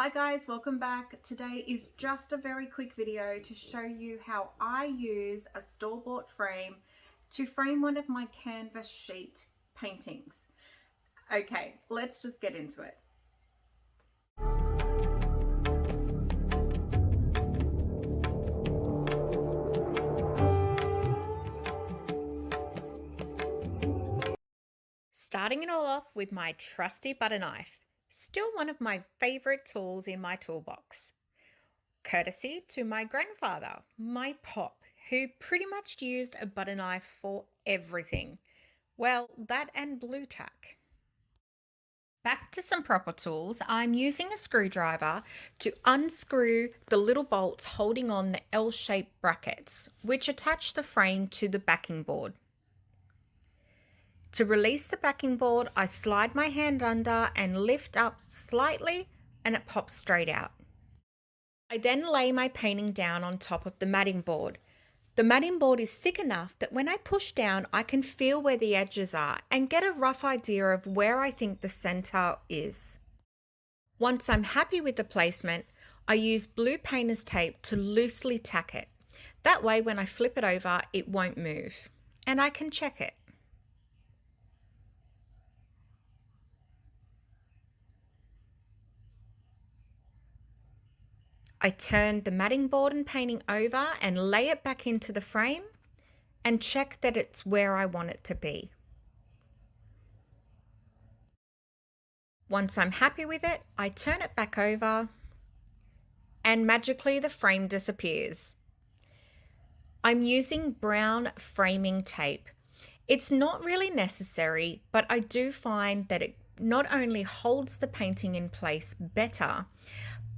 Hi guys, welcome back. Today is just a very quick video to show you how I use a store-bought frame to frame one of my canvas sheet paintings. Okay, let's just get into it. Starting it all off with my trusty butter knife, still one of my favorite tools in my toolbox. Courtesy to my grandfather, my pop, who pretty much used a butter knife for everything. Well, that and blue tack. Back to some proper tools. I'm using a screwdriver to unscrew the little bolts holding on the L-shaped brackets, which attach the frame to the backing board. To release the backing board, I slide my hand under and lift up slightly, and it pops straight out. I then lay my painting down on top of the matting board. The matting board is thick enough that when I push down, I can feel where the edges are and get a rough idea of where I think the center is. Once I'm happy with the placement, I use blue painter's tape to loosely tack it. That way, when I flip it over, it won't move, and I can check it. I turn the matting board and painting over and lay it back into the frame and check that it's where I want it to be. Once I'm happy with it, I turn it back over and magically the frame disappears. I'm using brown framing tape. It's not really necessary, but I do find that it not only holds the painting in place better,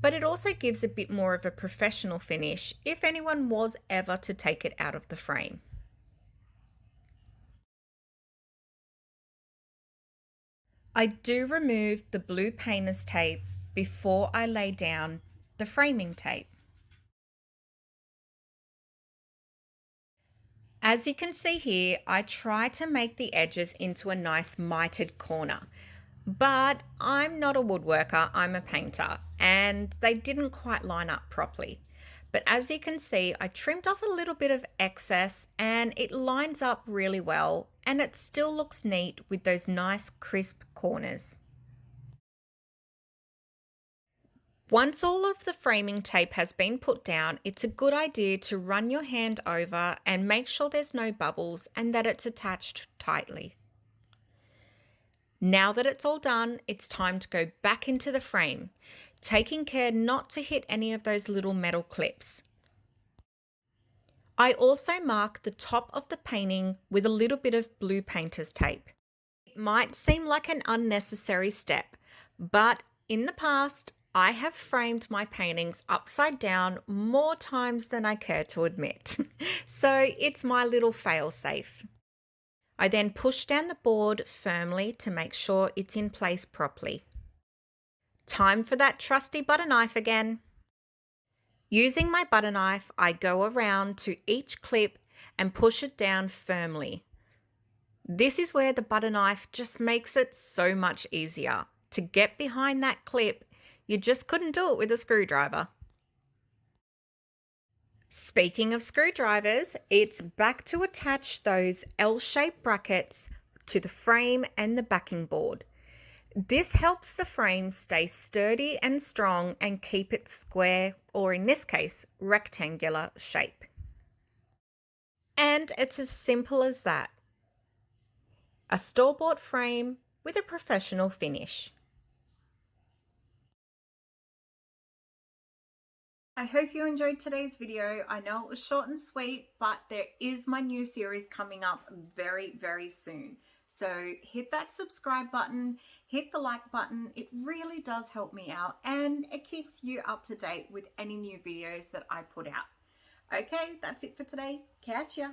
but it also gives a bit more of a professional finish if anyone was ever to take it out of the frame. I do remove the blue painter's tape before I lay down the framing tape. As you can see here, I try to make the edges into a nice mitered corner. But I'm not a woodworker, I'm a painter, and they didn't quite line up properly. But as you can see, I trimmed off a little bit of excess and it lines up really well, and it still looks neat with those nice crisp corners. Once all of the framing tape has been put down, it's a good idea to run your hand over and make sure there's no bubbles and that it's attached tightly. Now that it's all done, it's time to go back into the frame, taking care not to hit any of those little metal clips. I also mark the top of the painting with a little bit of blue painter's tape. It might seem like an unnecessary step, but in the past, I have framed my paintings upside down more times than I care to admit. So it's my little fail-safe. I then push down the board firmly to make sure it's in place properly. Time for that trusty butter knife again. Using my butter knife, I go around to each clip and push it down firmly. This is where the butter knife just makes it so much easier. To get behind that clip, you just couldn't do it with a screwdriver. Speaking of screwdrivers, it's back to attach those L-shaped brackets to the frame and the backing board. This helps the frame stay sturdy and strong and keep its square, or in this case, rectangular shape. And it's as simple as that. A store-bought frame with a professional finish. I hope you enjoyed today's video. I know it was short and sweet, but there is my new series coming up very, very soon. So hit that subscribe button, hit the like button. It really does help me out and it keeps you up to date with any new videos that I put out. Okay, that's it for today. Catch ya.